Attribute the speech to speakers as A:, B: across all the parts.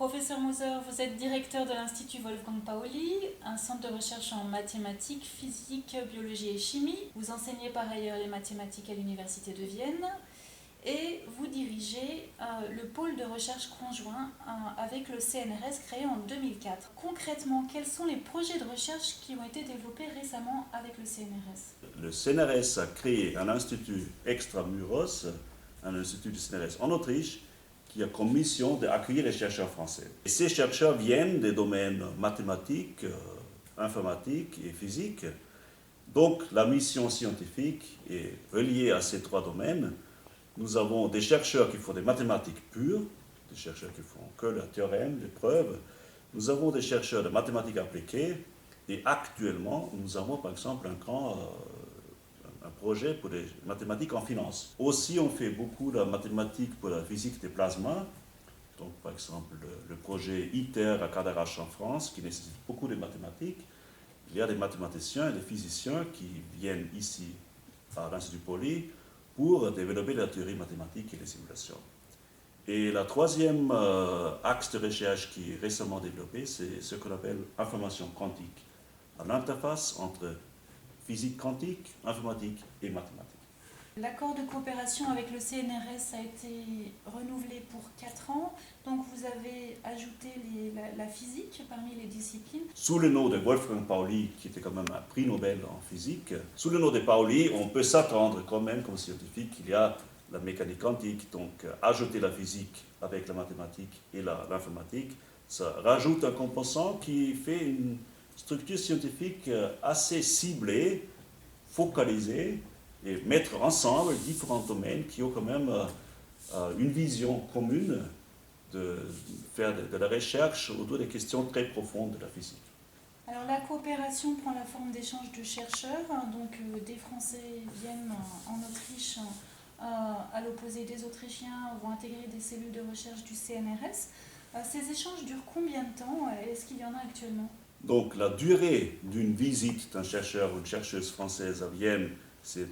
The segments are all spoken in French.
A: Professeur Moser, vous êtes directeur de l'Institut Wolfgang Pauli, un centre de recherche en mathématiques, physique, biologie et chimie. Vous enseignez par ailleurs les mathématiques à l'Université de Vienne et vous dirigez le pôle de recherche conjoint avec le CNRS créé en 2004. Concrètement, quels sont les projets de recherche qui ont été développés récemment avec le CNRS?
B: Le CNRS a créé un institut extramuros, un institut du CNRS en Autriche, qui a comme mission d'accueillir les chercheurs français. Et ces chercheurs viennent des domaines mathématiques, informatiques et physique. Donc la mission scientifique est reliée à ces trois domaines. Nous avons des chercheurs qui font des mathématiques pures, des chercheurs qui font que le théorème, les preuves. Nous avons des chercheurs de mathématiques appliquées. Et actuellement, nous avons par exemple un projet pour les mathématiques en finance. Aussi, on fait beaucoup de mathématiques pour la physique des plasmas. Donc, par exemple, le projet ITER à Cadarache en France, qui nécessite beaucoup de mathématiques. Il y a des mathématiciens et des physiciens qui viennent ici à l'Institut Pauli pour développer la théorie mathématique et les simulations. Et la troisième axe de recherche qui est récemment développé, c'est ce qu'on appelle information quantique, à l'interface entre physique quantique, informatique et mathématiques.
A: L'accord de coopération avec le CNRS a été renouvelé pour 4 ans, donc vous avez ajouté la physique parmi les disciplines.
B: Sous le nom de Wolfgang Pauli, qui était quand même un prix Nobel en physique, sous le nom de Pauli, on peut s'attendre quand même comme scientifique qu'il y a la mécanique quantique, donc ajouter la physique avec la mathématique et l'informatique, ça rajoute un composant qui fait une structure scientifique assez ciblée, focalisée, et mettre ensemble différents domaines qui ont quand même une vision commune de faire de la recherche autour des questions très profondes de la physique.
A: Alors la coopération prend la forme d'échanges de chercheurs, donc des Français viennent en Autriche, à l'opposé des Autrichiens vont intégrer des cellules de recherche du CNRS. Ces échanges durent combien de temps? Est-ce qu'il y en a actuellement?
B: Donc la durée d'une visite d'un chercheur ou une chercheuse française à Vienne, c'est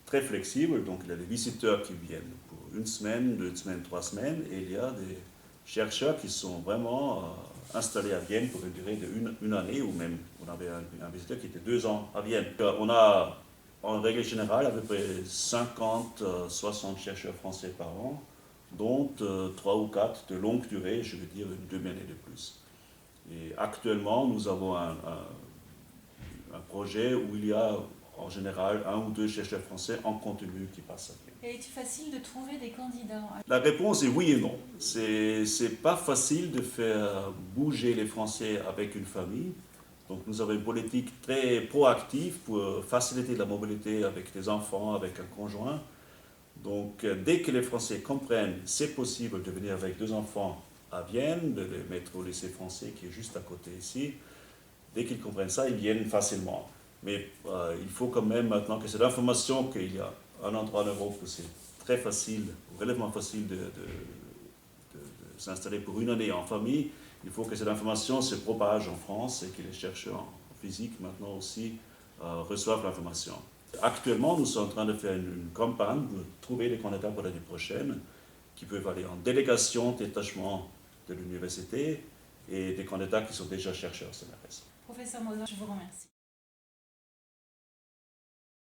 B: très flexible. Donc il y a des visiteurs qui viennent pour 1 semaine, 2 semaines, 3 semaines, et il y a des chercheurs qui sont vraiment installés à Vienne pour une durée d'une année, ou même on avait un visiteur qui était 2 ans à Vienne. On a en règle générale à peu près 50-60 chercheurs français par an, dont 3 ou 4 de longue durée, je veux dire une demi-année de plus. Et actuellement, nous avons un projet où il y a en général 1 ou 2 chercheurs français en continu qui passent à Vienne.
A: Et est-il facile de trouver des candidats?
B: La réponse est oui et non. C'est pas facile de faire bouger les Français avec une famille. Donc nous avons une politique très proactive pour faciliter la mobilité avec des enfants, avec un conjoint. Donc dès que les Français comprennent c'est possible de venir avec 2 enfants à Vienne, de les mettre au lycée français qui est juste à côté ici, dès qu'ils comprennent ça, ils viennent facilement. Mais il faut quand même maintenant que cette information qu'il y a un endroit en Europe où c'est très facile, relativement facile de s'installer pour 1 année en famille, il faut que cette information se propage en France et que les chercheurs en physique maintenant aussi reçoivent l'information. Actuellement, nous sommes en train de faire une campagne pour trouver des candidats pour l'année prochaine qui peuvent aller en délégation, détachement de l'université et des candidats qui sont déjà chercheurs CNRS.
A: Professeur Moser, je vous remercie.